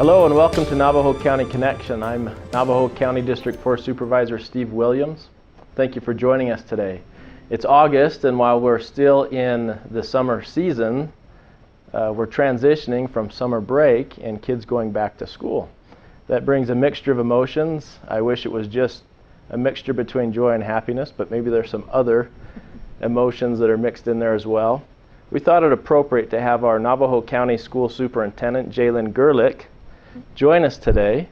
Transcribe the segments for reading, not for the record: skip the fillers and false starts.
Hello and welcome to Navajo County Connection. I'm Navajo County District 4 Supervisor Steve Williams. Thank you for joining us today. It's August, and while we're still in the summer season, we're transitioning from summer break and kids going back to school. That brings a mixture of emotions. I wish it was just a mixture between joy and happiness, but maybe there's some other emotions that are mixed in there as well. We thought it appropriate to have our Navajo County School Superintendent, Jayln Gerlich, join us today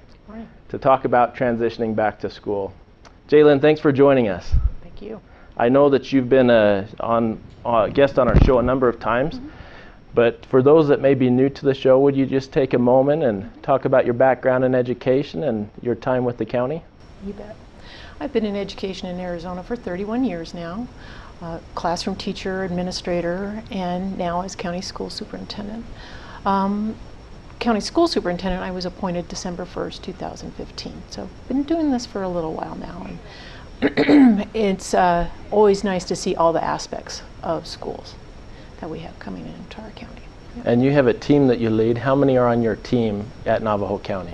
to talk about transitioning back to school. Jayln, thanks for joining us. Thank you. I know that you've been a guest on our show a number of times, but for those that may be new to the show, would you just take a moment and talk about your background in education and your time with the county? You bet. I've been in education in Arizona for 31 years now, classroom teacher, administrator, and now as county school superintendent. County school superintendent, I was appointed December 1st, 2015. So I've been doing this for a little while now. And it's always nice to see all the aspects of schools that we have coming into our county. Yep. And you have a team that you lead. How many are on your team at Navajo County?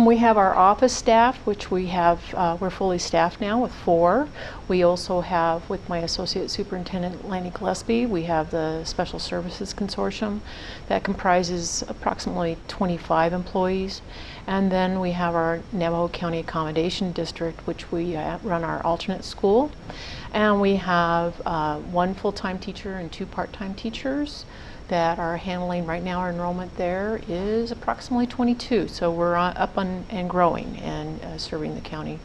We have our office staff, which we have, we're fully staffed now with 4. We also have, with my associate superintendent, Lanny Gillespie, we have the Special Services Consortium that comprises approximately 25 employees. And then we have our Navajo County Accommodation District, which we run our alternate school. And we have 1 full-time teacher and 2 part-time teachers that are handling right now. Our enrollment there is approximately 22, so we're up and growing and serving the county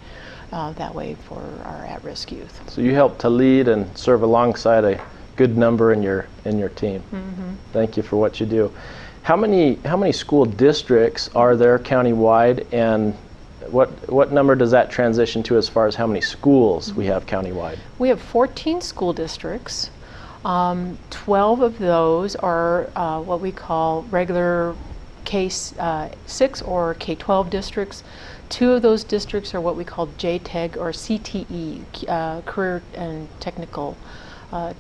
that way for our at-risk youth. So you help to lead and serve alongside a good number in your team. Mm-hmm. Thank you for what you do. How many school districts are there countywide, and what number does that transition to as far as how many schools we have countywide? We have 14 school districts. 12 of those are what we call regular K-6 or K-12 districts. 2 of those districts are what we call JTEG or CTE, career and technical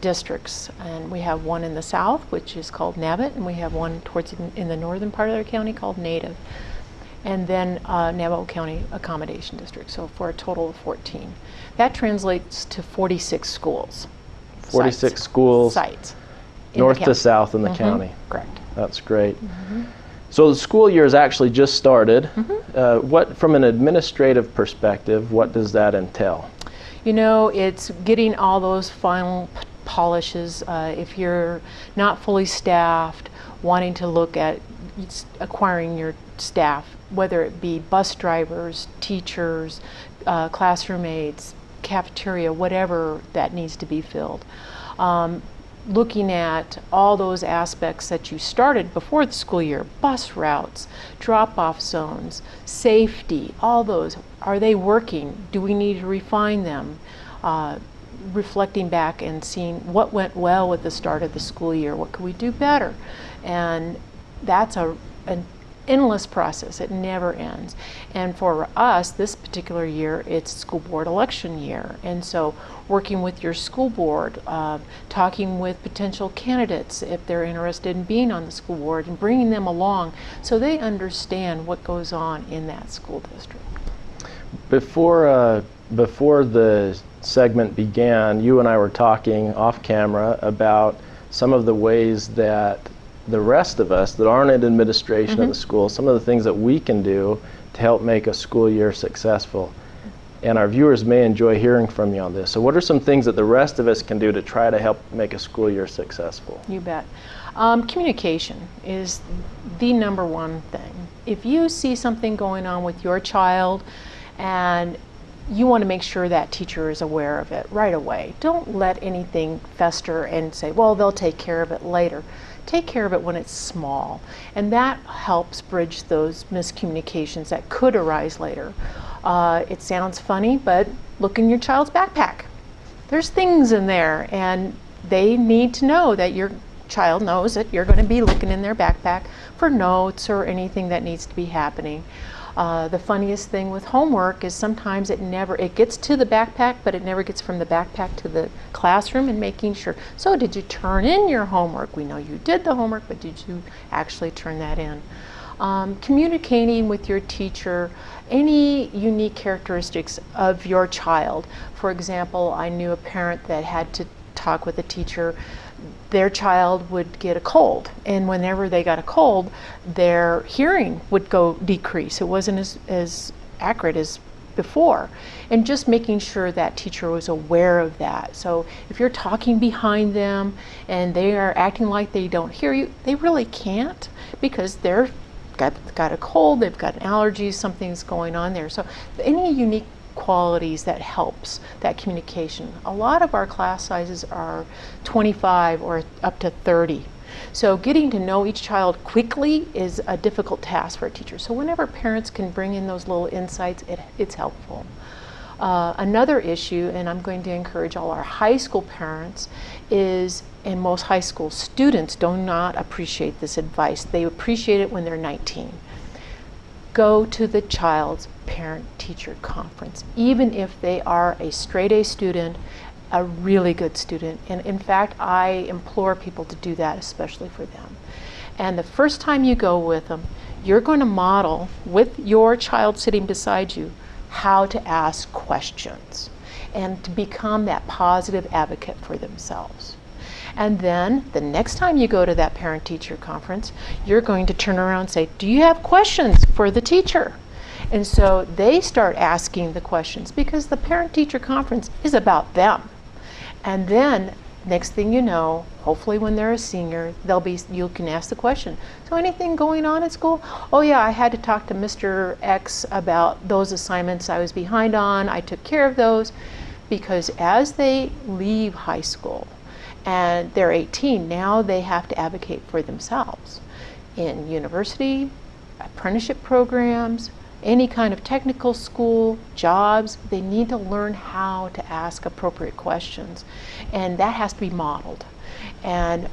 districts. And we have one in the south, which is called NABIT, and we have one towards in the northern part of our county called Native. And then Navajo County Accommodation District, so for a total of 14. That translates to 46 schools. 46 sites. schools, sites north to south in the Mm-hmm. county. Correct. That's great. Mm-hmm. So the school year has actually just started. Mm-hmm. What, from an administrative perspective, what does that entail? You know, it's getting all those final polishes. If you're not fully staffed, wanting to look at acquiring your staff, whether it be bus drivers, teachers, classroom aides, cafeteria, whatever that needs to be filled. Looking at all those aspects that you started before the school year, bus routes, drop-off zones, safety, all those, are they working? Do we need to refine them? Reflecting back and seeing what went well with the start of the school year, what could we do better? And that's an endless process. It never ends. And for us, this particular year, it's school board election year. And so working with your school board, talking with potential candidates if they're interested in being on the school board, and bringing them along so they understand what goes on in that school district. Before the segment began, you and I were talking off camera about some of the ways that the rest of us that aren't in administration of the school, some of the things that we can do to help make a school year successful. And our viewers may enjoy hearing from you on this. So what are some things that the rest of us can do to try to help make a school year successful? You bet. Communication is the #1 thing. If you see something going on with your child and you want to make sure that teacher is aware of it right away. Don't let anything fester and say, well, they'll take care of it later. Take care of it when it's small, and that helps bridge those miscommunications that could arise later. It sounds funny, but look in your child's backpack. There's things in there, and they need to know that your child knows that you're going to be looking in their backpack for notes or anything that needs to be happening. The funniest thing with homework is sometimes it gets to the backpack, but it never gets from the backpack to the classroom, and making sure. So did you turn in your homework? We know you did the homework, but did you actually turn that in? Communicating with your teacher any unique characteristics of your child. For example, I knew a parent that had to talk with a teacher. Their child would get a cold, and whenever they got a cold, their hearing would go decrease. It wasn't as accurate as before, and just making sure that teacher was aware of that. So if you're talking behind them and they are acting like they don't hear you, they really can't, because they're got a cold, they've got an allergy, something's going on there. So any unique qualities that helps that communication. A lot of our class sizes are 25 or up to 30. So getting to know each child quickly is a difficult task for a teacher. So whenever parents can bring in those little insights, it's helpful. Another issue, and I'm going to encourage all our high school parents, is, and most high school students do not appreciate this advice. They appreciate it when they're 19. Go to the child's parent-teacher conference, even if they are a straight A student, a really good student. And in fact, I implore people to do that, especially for them. And the first time you go with them, you're going to model with your child sitting beside you how to ask questions and to become that positive advocate for themselves. And then the next time you go to that parent-teacher conference, you're going to turn around and say, do you have questions for the teacher? And so they start asking the questions, because the parent-teacher conference is about them. And then next thing you know, hopefully when they're a senior, you can ask the question, so anything going on at school? Oh yeah, I had to talk to Mr. X about those assignments I was behind on. I took care of those. Because as they leave high school and they're 18, now they have to advocate for themselves in university, apprenticeship programs, any kind of technical school, jobs. They need to learn how to ask appropriate questions, and that has to be modeled. And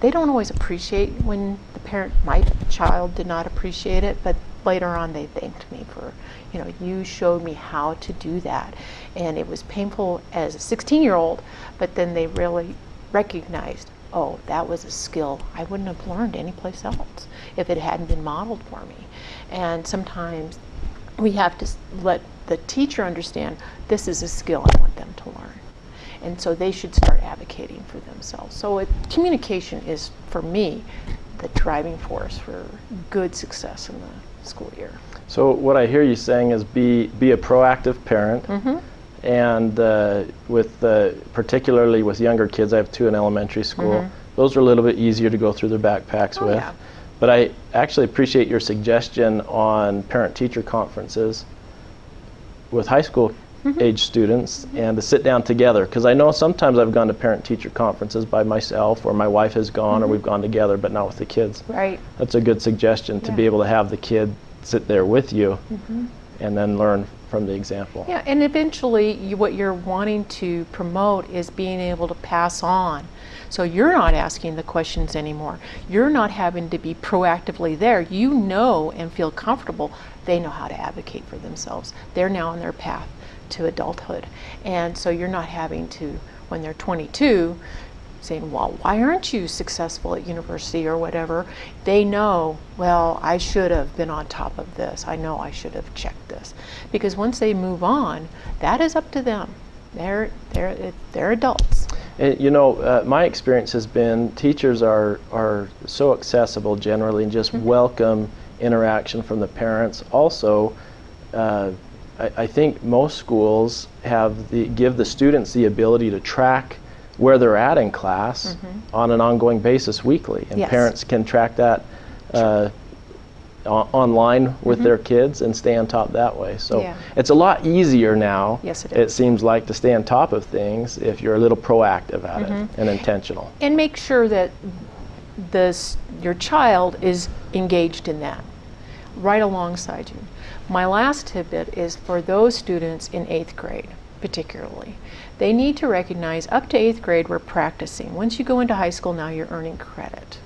they don't always appreciate when the parent, my child did not appreciate it, but later on they thanked me for, you showed me how to do that. And it was painful as a 16-year-old, but then they really recognized, oh, that was a skill I wouldn't have learned anyplace else if it hadn't been modeled for me. And sometimes we have to let the teacher understand this is a skill I want them to learn. And so they should start advocating for themselves. So communication is, for me, the driving force for good success in the school year. So what I hear you saying is be a proactive parent. Mm-hmm. And particularly with younger kids, I have two in elementary school. Mm-hmm. Those are a little bit easier to go through their backpacks with. Yeah. But I actually appreciate your suggestion on parent-teacher conferences with high school mm-hmm. age students, and to sit down together. Because I know sometimes I've gone to parent-teacher conferences by myself, or my wife has gone, mm-hmm. or we've gone together, but not with the kids. Right. That's a good suggestion, to be able to have the kid sit there with you mm-hmm. and then learn from the example. Yeah, and eventually what you're wanting to promote is being able to pass on. So you're not asking the questions anymore. You're not having to be proactively there. You know and feel comfortable. They know how to advocate for themselves. They're now on their path to adulthood. And so you're not having to, when they're 22, saying, well, why aren't you successful at university or whatever? They know, well, I should have been on top of this. I know I should have checked this. Because once they move on, that is up to them. They're adults. And, my experience has been teachers are so accessible generally, and just mm-hmm. welcome interaction from the parents. Also, I think most schools give the students the ability to track where they're at in class mm-hmm. on an ongoing basis weekly, and parents can track that online with mm-hmm. their kids and stay on top that way. So it's a lot easier now, yes, it seems like, to stay on top of things if you're a little proactive at mm-hmm. it and intentional. And make sure that your child is engaged in that right alongside you. My last tidbit is for those students in 8th grade particularly. They need to recognize up to 8th grade we're practicing. Once you go into high school now, you're earning credit.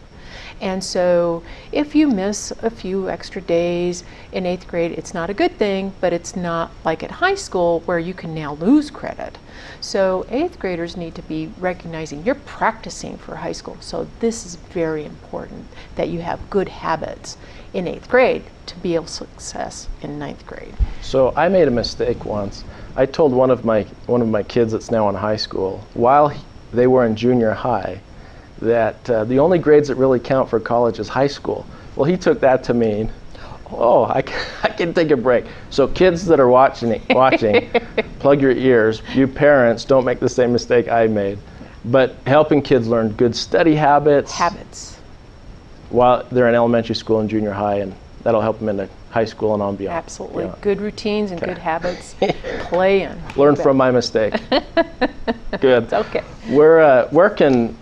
And so if you miss a few extra days in 8th grade, it's not a good thing, but it's not like at high school where you can now lose credit. So 8th graders need to be recognizing you're practicing for high school. So this is very important that you have good habits in 8th grade to be able to success in 9th grade. So I made a mistake once. I told one of my kids that's now in high school, while they were in junior high, that the only grades that really count for college is high school. Well, he took that to mean, oh, I can take a break. So kids that are watching, plug your ears. You parents, don't make the same mistake I made. But helping kids learn good study habits. While they're in elementary school and junior high, and that'll help them into high school and on beyond. Absolutely. Yeah. Good routines and good habits. Play in. Learn from my mistake. Good. It's okay. Where can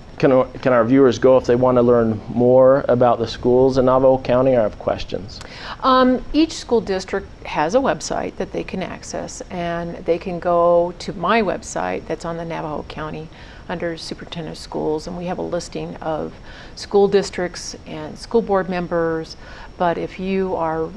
our viewers go if they want to learn more about the schools in Navajo County or have questions? Each school district has a website that they can access, and they can go to my website that's on the Navajo County under Superintendent of Schools, and we have a listing of school districts and school board members. But if you are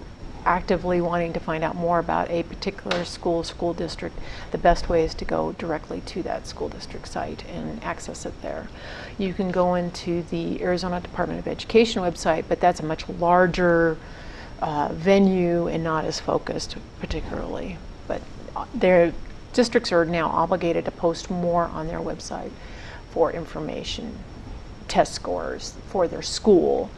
actively wanting to find out more about a particular school district, the best way is to go directly to that school district site and access it there. You can go into the Arizona Department of Education website, but that's a much larger venue and not as focused particularly. But their districts are now obligated to post more on their website for information, test scores for their school,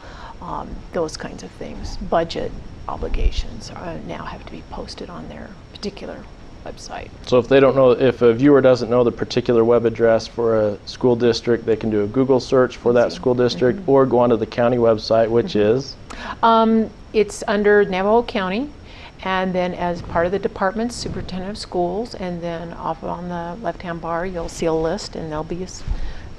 those kinds of things. Budget obligations now have to be posted on their particular website. So if a viewer doesn't know the particular web address for a school district, they can do a Google search for that school district or go onto the county website, which is? It's under Navajo County, and then as part of the department's Superintendent of Schools, and then off on the left-hand bar you'll see a list, and there'll be a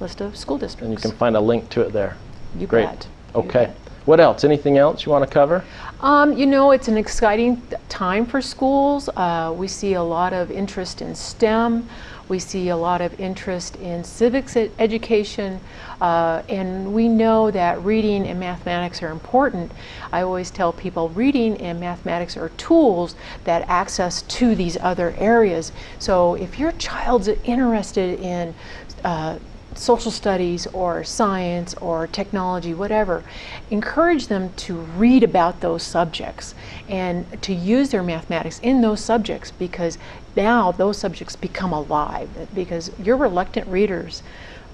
list of school districts. And you can find a link to it there. You Great. bet. Okay. You bet. What else? Anything else you want to cover? It's an exciting time for schools. We see a lot of interest in STEM. We see a lot of interest in civics education, and we know that reading and mathematics are important. I always tell people reading and mathematics are tools that access to these other areas. So if your child's interested in social studies or science or technology, whatever, encourage them to read about those subjects and to use their mathematics in those subjects, because now those subjects become alive. Because you're reluctant readers,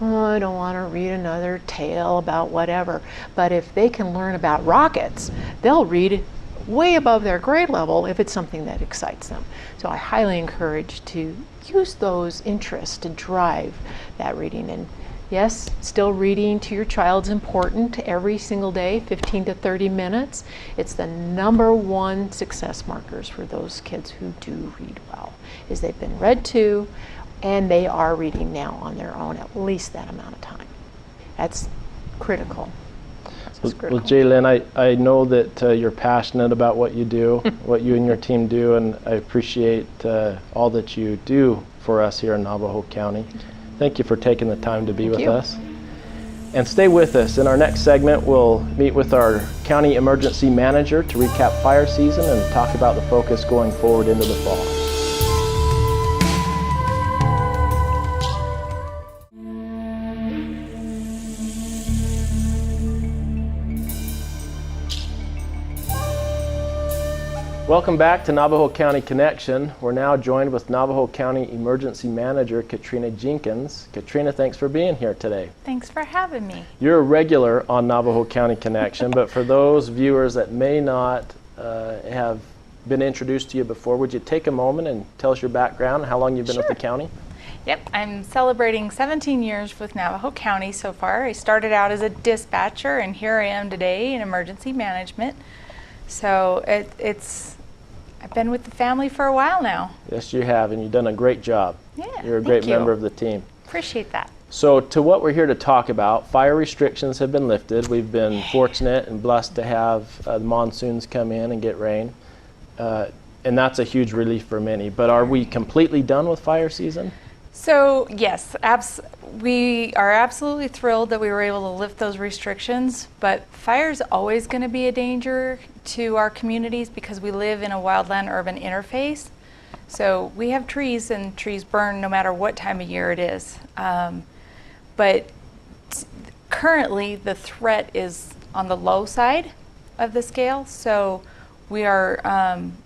oh, I don't want to read another tale about whatever, but if they can learn about rockets, they'll read way above their grade level if it's something that excites them. So I highly encourage to use those interests to drive that reading. And yes, still reading to your child's important every single day, 15 to 30 minutes. It's the #1 success markers for those kids who do read well, is they've been read to and they are reading now on their own at least that amount of time. That's critical. Well, Jayln, I know that you're passionate about what you do, what you and your team do, and I appreciate all that you do for us here in Navajo County. Thank you for taking the time to be with us. And stay with us. In our next segment, we'll meet with our county emergency manager to recap fire season and talk about the focus going forward into the fall. Welcome back to Navajo County Connection. We're now joined with Navajo County Emergency Manager Catrina Jenkins. Catrina, thanks for being here today. Thanks for having me. You're a regular on Navajo County Connection, but for those viewers that may not have been introduced to you before, would you take a moment and tell us your background and how long you've been with the county? Yep, I'm celebrating 17 years with Navajo County so far. I started out as a dispatcher, and here I am today in emergency management. So I've been with the family for a while now. Yes, you have, and you've done a great job. Yeah, You're a great member of the team. Appreciate that. So to what we're here to talk about, fire restrictions have been lifted. We've been fortunate and blessed to have the monsoons come in and get rain, and that's a huge relief for many. But are we completely done with fire season? So yes, we are absolutely thrilled that we were able to lift those restrictions, but fire's always going to be a danger to our communities because we live in a wildland-urban interface. So we have trees, and trees burn no matter what time of year it is. But currently the threat is on the low side of the scale, so we are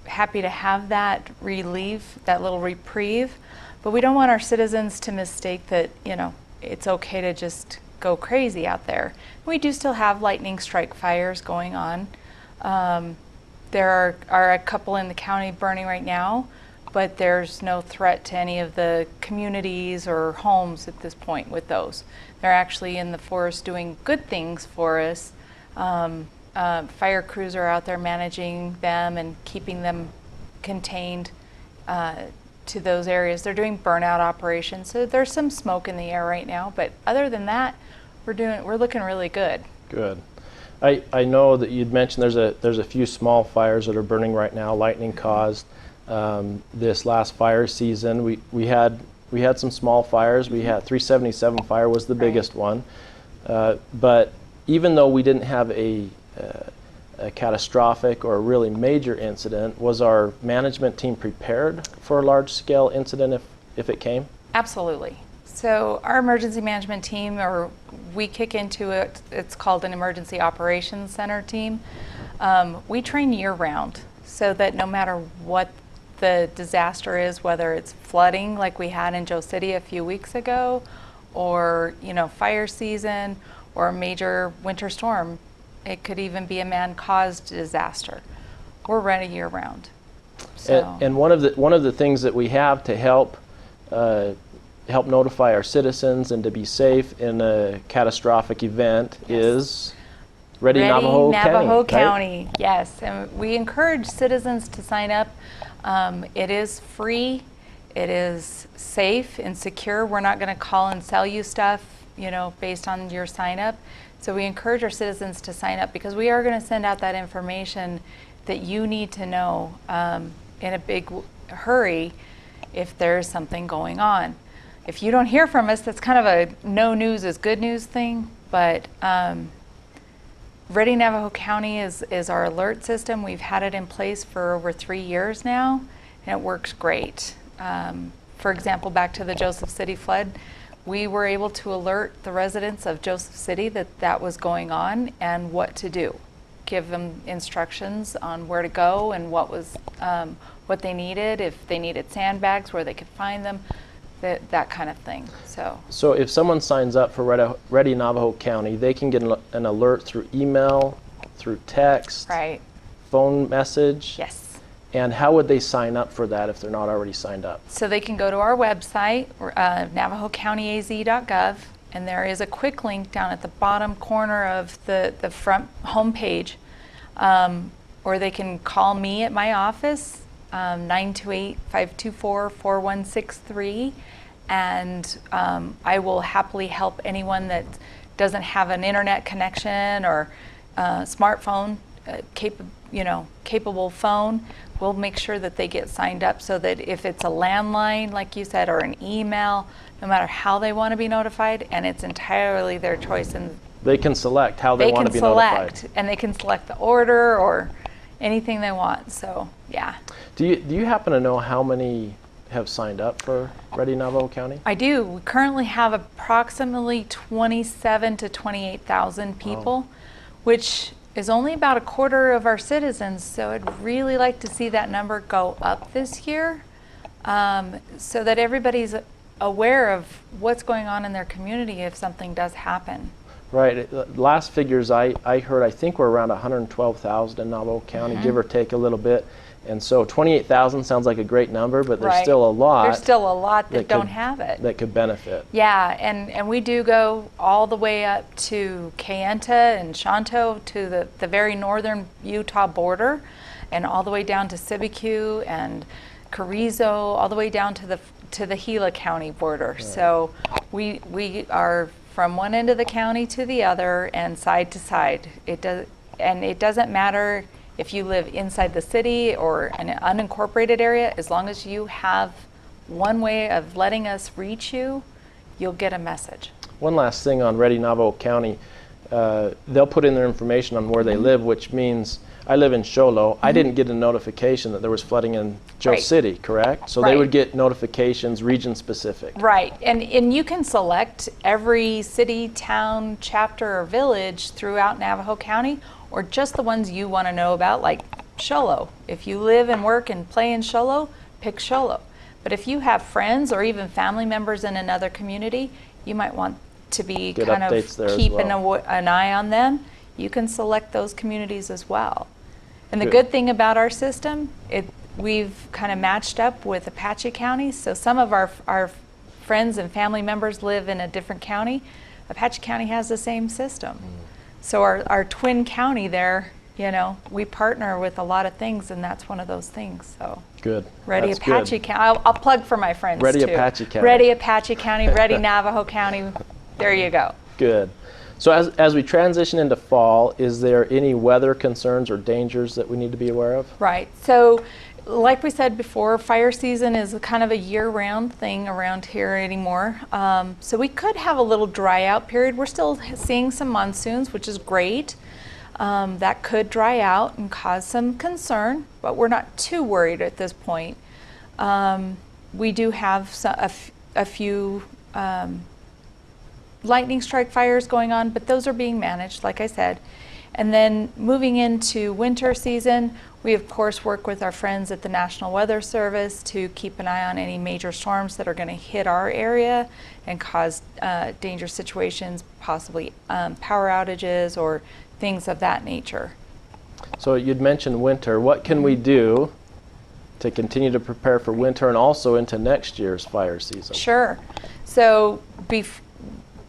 happy to have that relief, that little reprieve. But we don't want our citizens to mistake that, you know, it's okay to just go crazy out there. We do still have lightning strike fires going on. There are a couple in the county burning right now, but there's no threat to any of the communities or homes at this point with those. They're actually in the forest doing good things for us. Fire crews are out there managing them and keeping them contained to those areas. They're doing burnout operations, so there's some smoke in the air right now, but other than that, we're looking really good. Good. I know that you'd mentioned there's a few small fires that are burning right now, lightning caused. This last fire season, we had some small fires. We had 377 fire was the biggest one, but even though we didn't have a catastrophic or a really major incident, was our management team prepared for a large-scale incident if it came? Absolutely. So our emergency management team, or we kick into it, it's called an Emergency Operations Center team. We train year-round so that no matter what the disaster is, whether it's flooding like we had in Joe City a few weeks ago, or fire season, or a major winter storm, it could even be a man-caused disaster. We're ready year-round. So. And one of the things that we have to help notify our citizens and to be safe in a catastrophic event is Ready Navajo County. Right? Yes, and we encourage citizens to sign up. It is free, it is safe and secure. We're not going to call and sell you stuff, based on your sign up. So we encourage our citizens to sign up because we are going to send out that information that you need to know in a big hurry if there's something going on. If you don't hear from us, that's kind of a no news is good news thing, but Ready Navajo County is our alert system. We've had it in place for over 3 years now, and it works great. For example, back to the Joseph City flood, we were able to alert the residents of Joseph City that was going on and what to do. Give them instructions on where to go and what they needed, if they needed sandbags, where they could find them, that kind of thing. So if someone signs up for Ready Navajo County, they can get an alert through email, through text, right, phone message? Yes. And how would they sign up for that if they're not already signed up? So they can go to our website, navajocountyaz.gov, and there is a quick link down at the bottom corner of the front home page, or they can call me at my office, 928-524-4163, and I will happily help anyone that doesn't have an internet connection or smartphone, capable phone. We'll make sure that they get signed up so that if it's a landline, like you said, or an email, no matter how they want to be notified, and it's entirely their choice. And they can select how they want to be notified. And they can select the order or anything they want. So, yeah. Do you happen to know how many have signed up for Ready Navajo County? I do. We currently have approximately 27 to 28,000 people, which is only about a quarter of our citizens, so I'd really like to see that number go up this year, so that everybody's aware of what's going on in their community if something does happen. Right. Last figures I heard, I think we're around 112,000 in Navajo County, give or take a little bit. And so 28,000 sounds like a great number, but there's still a lot. There's still a lot that don't have it. That could benefit. Yeah, and we do go all the way up to Kayenta and Shanto to the very northern Utah border, and all the way down to Sibique and Carrizo, all the way down to the Gila County border. Right. So we are from one end of the county to the other and side to side. It doesn't matter if you live inside the city or an unincorporated area, as long as you have one way of letting us reach you, you'll get a message. One last thing on Ready Navajo County. They'll put in their information on where they live, which means I live in Sholo. I didn't get a notification that there was flooding in Joe Right. City, correct? So Right. they would get notifications region specific. Right, and you can select every city, town, chapter, or village throughout Navajo County, or just the ones you want to know about, like Sholo. If you live and work and play in Sholo, pick Sholo. But if you have friends or even family members in another community, you might want to be Get kind updates of there as keeping well. an eye on them. You can select those communities as well. And the Good. good thing about our system, we've kind of matched up with Apache County. So some of our friends and family members live in a different county. Apache County has the same system. So our twin county there, you know, we partner with a lot of things, and that's one of those things. So Good. Ready That's Apache good. County. I'll plug for my friends Ready too. Apache County. Ready Apache County. Ready Navajo County. There you go. Good. So as we transition into fall, is there any weather concerns or dangers that we need to be aware of? Right. So, like we said before, fire season is kind of a year-round thing around here anymore. So we could have a little dry out period. We're still seeing some monsoons, which is great. That could dry out and cause some concern, but we're not too worried at this point. We do have a few lightning strike fires going on, but those are being managed, like I said. And then moving into winter season, we of course work with our friends at the National Weather Service to keep an eye on any major storms that are going to hit our area and cause dangerous situations, possibly power outages or things of that nature. So you'd mentioned winter. What can we do to continue to prepare for winter and also into next year's fire season? Sure. So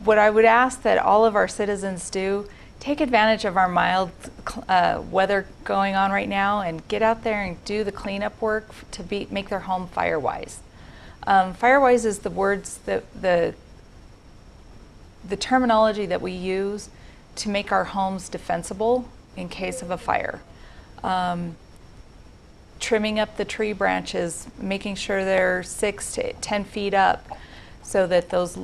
what I would ask that all of our citizens do, take advantage of our mild weather going on right now and get out there and do the cleanup work to make their home fire-wise. Fire-wise is the words, the terminology that we use to make our homes defensible in case of a fire. Trimming up the tree branches, making sure they're 6 to 10 feet up, so that those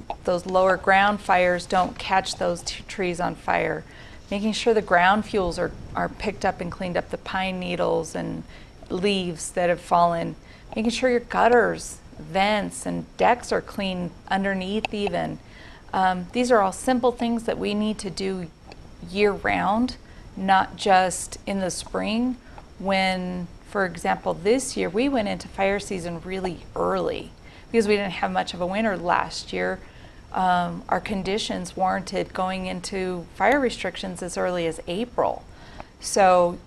lower ground fires don't catch those trees on fire. Making sure the ground fuels are picked up and cleaned up, the pine needles and leaves that have fallen. Making sure your gutters, vents, and decks are clean underneath even. These are all simple things that we need to do year-round, not just in the spring when, for example, this year we went into fire season really early. Because we didn't have much of a winter last year, our conditions warranted going into fire restrictions as early as April. So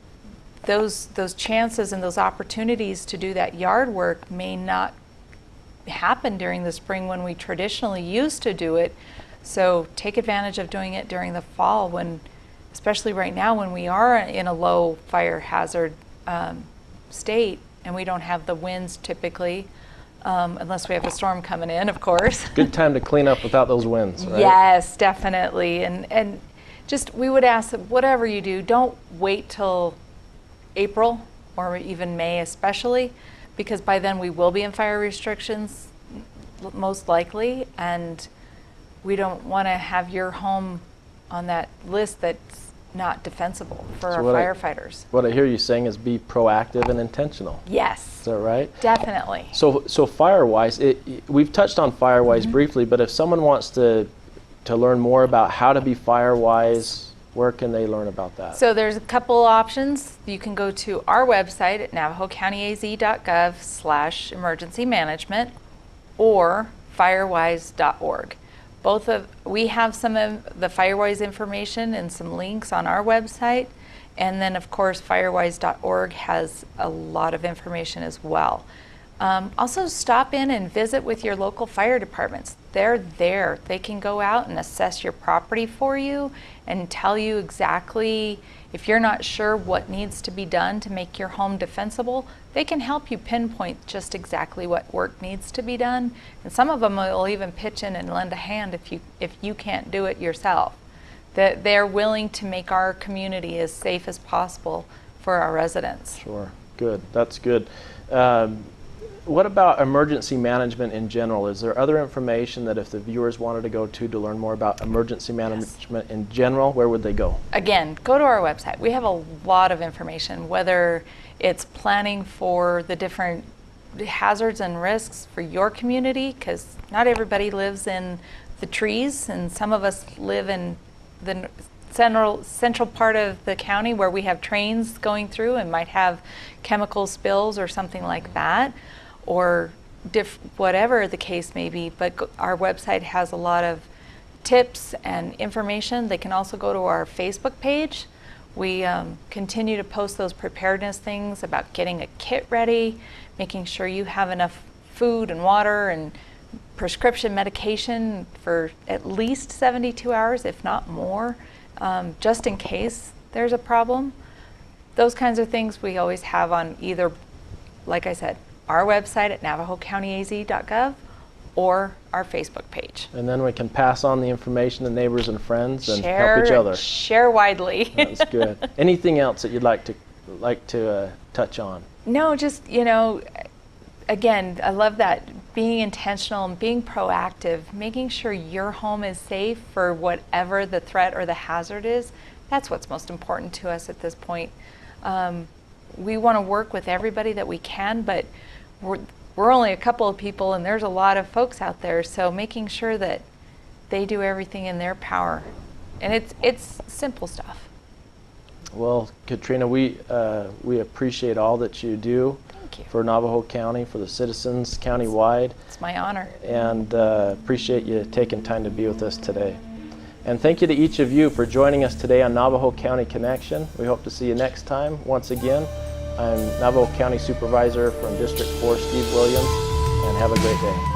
those chances and those opportunities to do that yard work may not happen during the spring when we traditionally used to do it. So take advantage of doing it during the fall, when, especially right now when we are in a low fire hazard state and we don't have the winds typically. Unless we have a storm coming in, of course. Good time to clean up without those winds, right? Yes, definitely. And just, we would ask that whatever you do, don't wait till April or even May especially, because by then we will be in fire restrictions, most likely, and we don't want to have your home on that list that's not defensible for our firefighters. What I hear you saying is be proactive and intentional. Yes. Is that right? Definitely. So fire-wise, we've touched on fire-wise briefly, but if someone wants to learn more about how to be fire-wise, where can they learn about that? So there's a couple options. You can go to our website at navajocountyaz.gov/emergency management or firewise.org. We have some of the Firewise information and some links on our website, and then of course firewise.org has a lot of information as well. Also stop in and visit with your local fire departments. They're there. They can go out and assess your property for you and tell you exactly, if you're not sure what needs to be done to make your home defensible, they can help you pinpoint just exactly what work needs to be done. And some of them will even pitch in and lend a hand if you can't do it yourself. They're willing to make our community as safe as possible for our residents. Sure. Good. That's good. what about emergency management in general? Is there other information that if the viewers wanted to go to learn more about emergency management in general, where would they go? Again, go to our website. We have a lot of information, whether it's planning for the different hazards and risks for your community, because not everybody lives in the trees, and some of us live in the central part of the county where we have trains going through and might have chemical spills or something like that, or whatever the case may be. But our website has a lot of tips and information. They can also go to our Facebook page. We continue to post those preparedness things about getting a kit ready, making sure you have enough food and water and prescription medication for at least 72 hours, if not more, just in case there's a problem. Those kinds of things we always have on either, like I said, our website at navajocountyaz.gov or our Facebook page. And then we can pass on the information to neighbors and friends and help each other. Share widely. That's good. Anything else that you'd like to touch on? No, just, again, I love that, being intentional and being proactive, making sure your home is safe for whatever the threat or the hazard is. That's what's most important to us at this point. We want to work with everybody that we can, but we're only a couple of people and there's a lot of folks out there, so making sure that they do everything in their power. And it's simple stuff. Well, Catrina, we appreciate all that you do for Navajo County, for the citizens countywide. It's my honor. And appreciate you taking time to be with us today. And thank you to each of you for joining us today on Navajo County Connection. We hope to see you next time. Once again, I'm Navajo County Supervisor from District 4, Steve Williams, and have a great day.